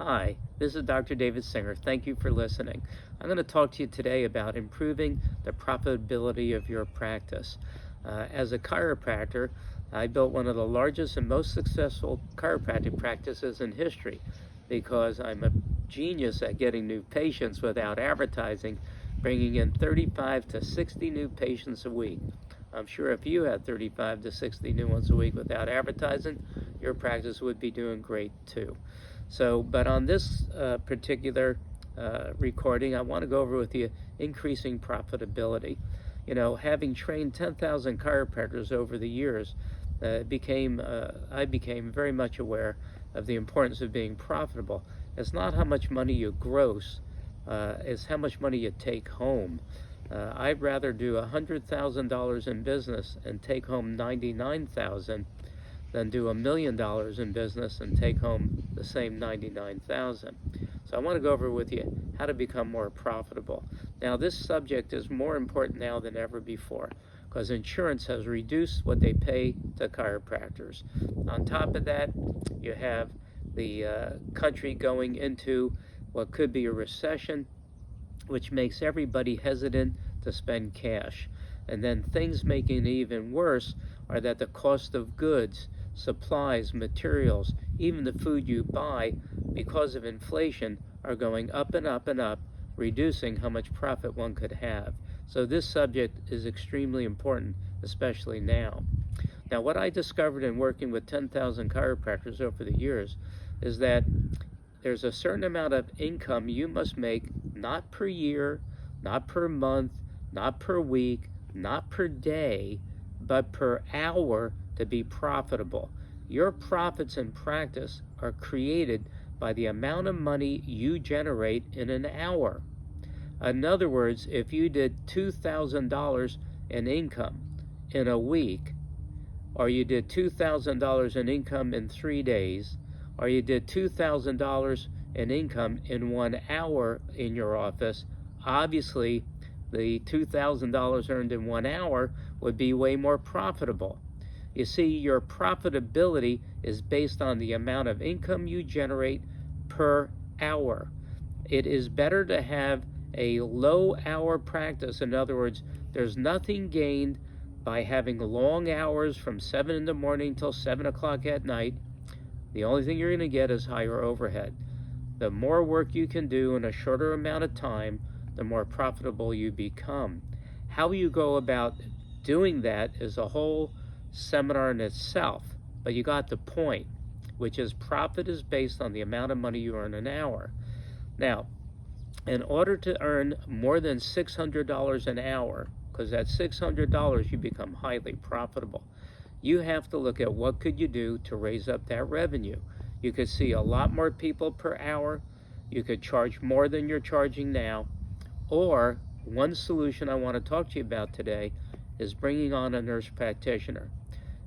Hi, this is Dr. David Singer. Thank you for listening. I'm going to talk to you today about improving the profitability of your practice. As a chiropractor, I built one of the largest and most successful chiropractic practices in history because I'm a genius at getting new patients without advertising, bringing in 35 to 60 new patients a week. I'm sure if you had 35 to 60 new ones a week without advertising, your practice would be doing great too. But on this particular recording, I want to go over with you increasing profitability. You know, having trained 10,000 chiropractors over the years, I became very much aware of the importance of being profitable. It's not how much money you gross, it's how much money you take home. I'd rather do $100,000 in business and take home $99,000 than do $1 million in business and take home the same $99,000. So I want to go over with you how to become more profitable. Now, this subject is more important now than ever before because insurance has reduced what they pay to chiropractors. On top of that, you have the country going into what could be a recession, which makes everybody hesitant to spend cash. And then things making it even worse are that the cost of goods, supplies, materials, even the food you buy, because of inflation, are going up and up and up, reducing how much profit one could have. So this subject is extremely important, especially now. Now, what I discovered in working with 10,000 chiropractors over the years is that there's a certain amount of income you must make, not per year, not per month, not per week, not per day, but per hour to be profitable. Your profits in practice are created by the amount of money you generate in an hour. In other words, if you did $2,000 in income in a week, or you did $2,000 in income in 3 days, or you did $2,000 in income in 1 hour in your office, obviously the $2,000 earned in 1 hour would be way more profitable. You see, your profitability is based on the amount of income you generate per hour. It is better to have a low hour practice. In other words, there's nothing gained by having long hours from 7 in the morning till 7 o'clock at night. The only thing you're going to get is higher overhead. The more work you can do in a shorter amount of time, the more profitable you become. How you go about doing that is a whole seminar in itself, but you got the point, which is profit is based on the amount of money you earn an hour. Now, in order to earn more than $600 an hour, because at $600 you become highly profitable, you have to look at what could you do to raise up that revenue. You could see a lot more people per hour, you could charge more than you're charging now, or one solution I want to talk to you about today is bringing on a nurse practitioner.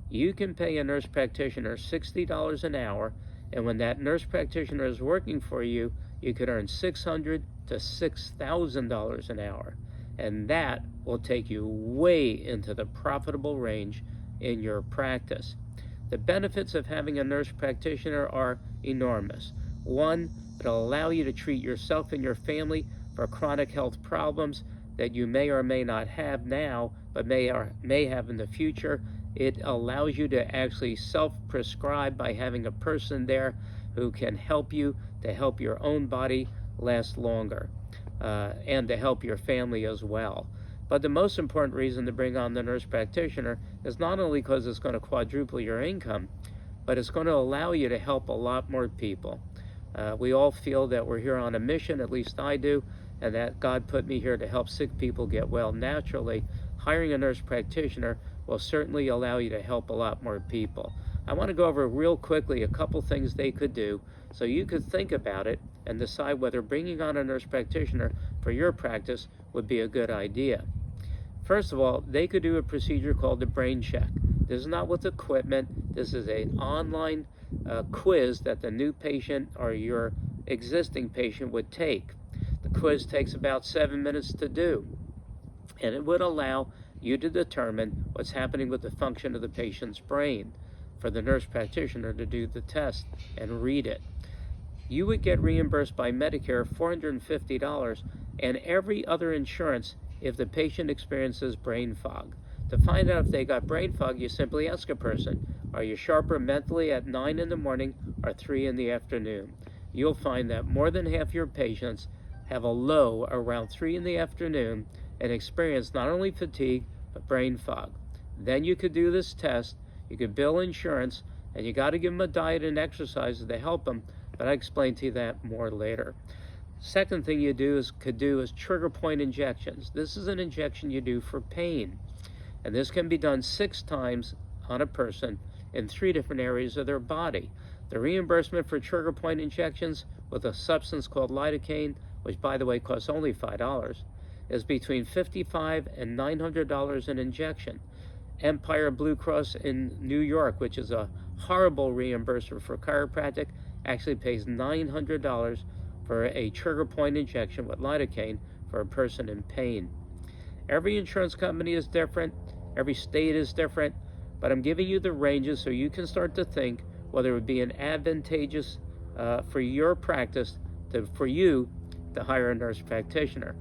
You can pay a nurse practitioner $60 an hour, and when that nurse practitioner is working for you, you could earn $600 to $6,000 an hour, and that will take you way into the profitable range in your practice. The benefits of having a nurse practitioner are enormous. One, it'll allow you to treat yourself and your family for chronic health problems that you may or may not have now, but may have in the future. It allows you to actually self-prescribe by having a person there who can help you to help your own body last longer, and to help your family as well. But the most important reason to bring on the nurse practitioner is not only because it's going to quadruple your income, but it's going to allow you to help a lot more people. We all feel that we're here on a mission, at least I do, and that God put me here to help sick people get well naturally. Hiring a nurse practitioner will certainly allow you to help a lot more people. I want to go over real quickly a couple things they could do so you could think about it and decide whether bringing on a nurse practitioner for your practice would be a good idea. First of all, they could do a procedure called the brain check. This is not with equipment. This is an online quiz that the new patient or your existing patient would take. The quiz takes about 7 minutes to do, and it would allow you to determine what's happening with the function of the patient's brain for the nurse practitioner to do the test and read it. you would get reimbursed by Medicare $450 and every other insurance if the patient experiences brain fog. To find out if they got brain fog, you simply ask a person, are you sharper mentally at 9 in the morning or 3 in the afternoon? You'll find that more than half your patients have a low around 3 in the afternoon and experience not only fatigue, but brain fog. Then you could do this test, you could bill insurance, and you got to give them a diet and exercise to help them, but I'll explain to you that more later. Second thing you could do is trigger point injections. This is an injection you do for pain, and this can be done 6 times on a person in 3 different areas of their body. The reimbursement for trigger point injections with a substance called lidocaine, which by the way costs only $5, is between $55 and $900 an injection. Empire Blue Cross in New York, which is a horrible reimburser for chiropractic, actually pays $900 for a trigger point injection with lidocaine for a person in pain. Every insurance company is different, every state is different, but I'm giving you the ranges so you can start to think whether it would be an advantageous for your practice for you to hire a nurse practitioner.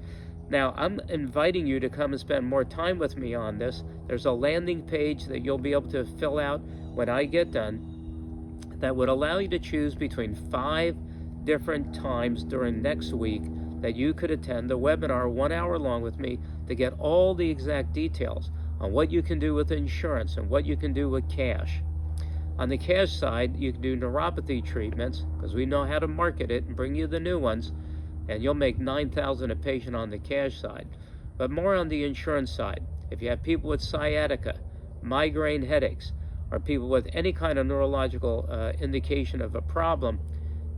Now, I'm inviting you to come and spend more time with me on this. There's a landing page that you'll be able to fill out when I get done that would allow you to choose between 5 different times during next week that you could attend the webinar 1 hour long with me to get all the exact details on what you can do with insurance and what you can do with cash. On the cash side, you can do neuropathy treatments because we know how to market it and bring you the new ones, and you'll make $9,000 a patient on the cash side. But more on the insurance side. If you have people with sciatica, migraine headaches, or people with any kind of neurological indication of a problem,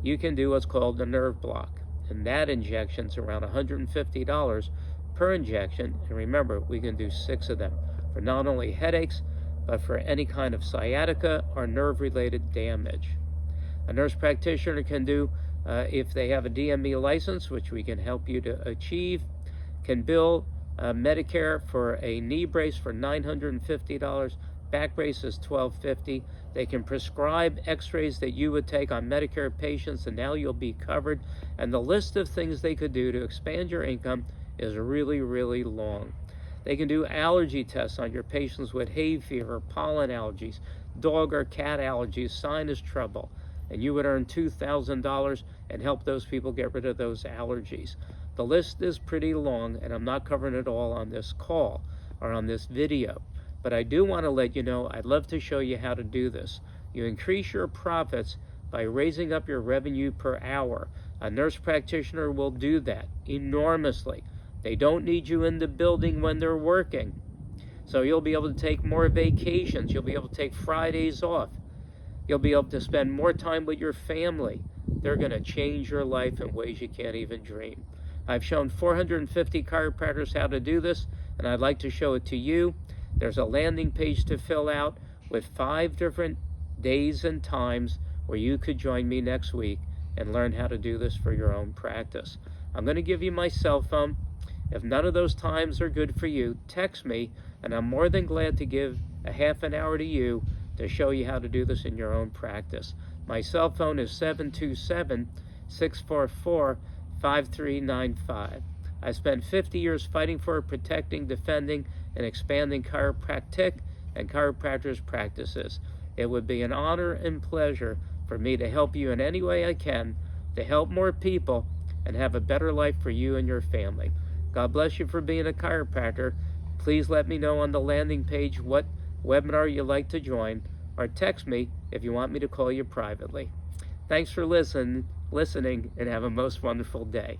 you can do what's called a nerve block. And that injection's around $150 per injection. And remember, we can do 6 of them for not only headaches, but for any kind of sciatica or nerve-related damage. A nurse practitioner can do, if they have a DME license, which we can help you to achieve, can bill Medicare for a knee brace for $950, back brace is $1,250. They can prescribe x-rays that you would take on Medicare patients, and now you'll be covered. And the list of things they could do to expand your income is really, really long. They can do allergy tests on your patients with hay fever, pollen allergies, dog or cat allergies, sinus trouble, and you would earn $2,000 and help those people get rid of those allergies. The list is pretty long, and I'm not covering it all on this call or on this video, but I do want to let you know I'd love to show you how to do this. You increase your profits by raising up your revenue per hour. A nurse practitioner will do that enormously. They don't need you in the building when they're working. So you'll be able to take more vacations. You'll be able to take Fridays off. You'll be able to spend more time with your family. They're going to change your life in ways you can't even dream. I've shown 450 chiropractors how to do this, and I'd like to show it to you. There's a landing page to fill out with 5 different days and times where you could join me next week and learn how to do this for your own practice. I'm going to give you my cell phone. If none of those times are good for you, text me, and I'm more than glad to give a half an hour to you to show you how to do this in your own practice. My cell phone is 727-644-5395. I spent 50 years fighting for, protecting, defending, and expanding chiropractic and chiropractors' practices. It would be an honor and pleasure for me to help you in any way I can to help more people and have a better life for you and your family. God bless you for being a chiropractor. Please let me know on the landing page what webinar you'd like to join, or text me if you want me to call you privately. Thanks for listening, and have a most wonderful day.